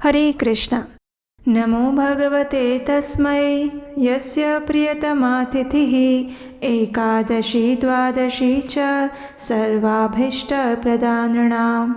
हरे कृष्णा। नमो भगवते तस्मै यस्य प्रियतमातिथिः एकादशी द्वादशी च सर्वाभीष्टप्रदानृणाम्।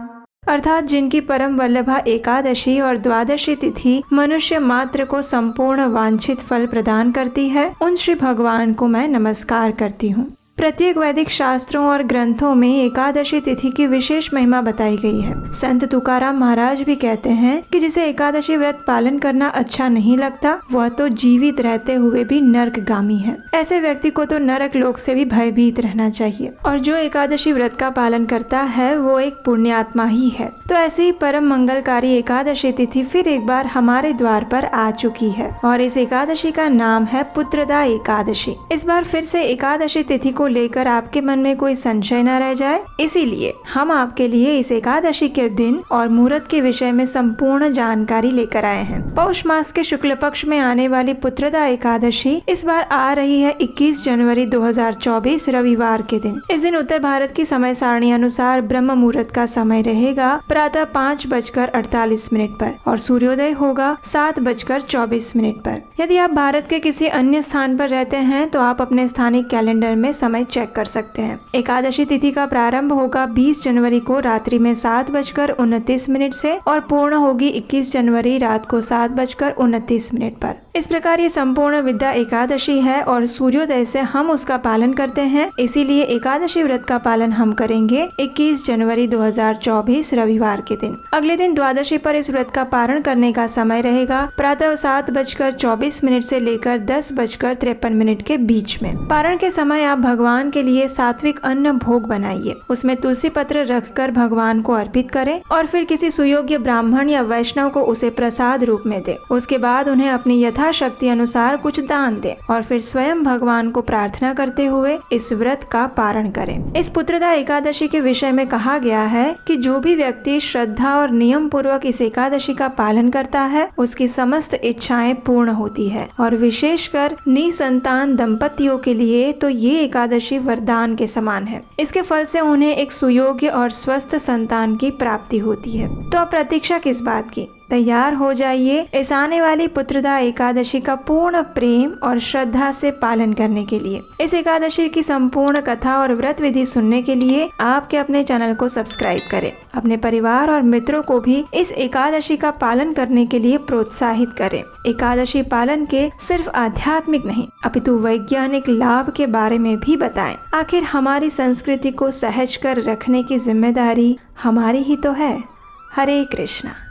अर्थात जिनकी परम वल्लभा एकादशी और द्वादशी तिथि मनुष्य मात्र को संपूर्ण वांछित फल प्रदान करती है, उन श्री भगवान को मैं नमस्कार करती हूँ। प्रत्येक वैदिक शास्त्रों और ग्रंथों में एकादशी तिथि की विशेष महिमा बताई गई है। संत तुकाराम महाराज भी कहते हैं कि जिसे एकादशी व्रत पालन करना अच्छा नहीं लगता, वह तो जीवित रहते हुए भी नरकगामी है। ऐसे व्यक्ति को तो नरक लोक से भी भयभीत रहना चाहिए। और जो एकादशी व्रत का पालन करता है वो एक पुण्यात्मा ही है। तो ऐसी ही परम मंगलकारी एकादशी तिथि फिर एक बार हमारे द्वार पर आ चुकी है और इस एकादशी का नाम है पुत्रदा एकादशी। इस बार फिर से एकादशी तिथि को लेकर आपके मन में कोई संशय न रह जाए, इसीलिए हम आपके लिए इस एकादशी के दिन और मुहूर्त के विषय में संपूर्ण जानकारी लेकर आए हैं। पौष मास के शुक्ल पक्ष में आने वाली पुत्रदा एकादशी इस बार आ रही है 21 जनवरी 2024 रविवार के दिन। इस दिन उत्तर भारत की समय सारणी अनुसार ब्रह्म मुहूर्त का समय रहेगा प्रातः 5:48 पर और सूर्योदय होगा 7:24 पर। यदि आप भारत के किसी अन्य स्थान पर रहते हैं तो आप अपने स्थानिक कैलेंडर में समय चेक कर सकते हैं। एकादशी तिथि का प्रारंभ होगा 20 जनवरी को रात्रि में 7:29 से और पूर्ण होगी 21 जनवरी रात को 7:29 पर। इस प्रकार ये संपूर्ण विद्या एकादशी है और सूर्योदय से हम उसका पालन करते हैं, इसीलिए एकादशी व्रत का पालन हम करेंगे 21 जनवरी 2024 रविवार के दिन। अगले दिन द्वादशी पर इस व्रत का पारण करने का समय रहेगा प्रातः 7:24 से लेकर 10:53 के बीच में। पारण के समय आप भगवान के लिए सात्विक अन्न भोग बनाइए, उसमें तुलसी पत्र रखकर भगवान को अर्पित करें और फिर किसी सुयोग्य ब्राह्मण या वैष्णव को उसे प्रसाद रूप में दे। उसके बाद उन्हें अपनी यथाशक्ति अनुसार कुछ दान दे और फिर स्वयं भगवान को प्रार्थना करते हुए इस व्रत का पारण करें। इस पुत्रदा एकादशी के विषय में कहा गया है कि जो भी व्यक्ति श्रद्धा और नियम पूर्वक इस एकादशी का पालन करता है उसकी समस्त इच्छाएं पूर्ण होती है और विशेषकर निसंतान दंपतियों के लिए तो ये एकादशी वरदान के समान है। इसके फल से उन्हें एक सुयोग्य और स्वस्थ संतान की प्राप्ति होती है। तो अब प्रतीक्षा किस बात की, तैयार हो जाइए इस आने वाली पुत्रदा एकादशी का पूर्ण प्रेम और श्रद्धा से पालन करने के लिए। इस एकादशी की संपूर्ण कथा और व्रत विधि सुनने के लिए आपके अपने चैनल को सब्सक्राइब करें। अपने परिवार और मित्रों को भी इस एकादशी का पालन करने के लिए प्रोत्साहित करें। एकादशी पालन के सिर्फ आध्यात्मिक नहीं अपितु वैज्ञानिक लाभ के बारे में भी बताएं। आखिर हमारी संस्कृति को सहज कर रखने की जिम्मेदारी हमारी ही तो है। हरे कृष्णा।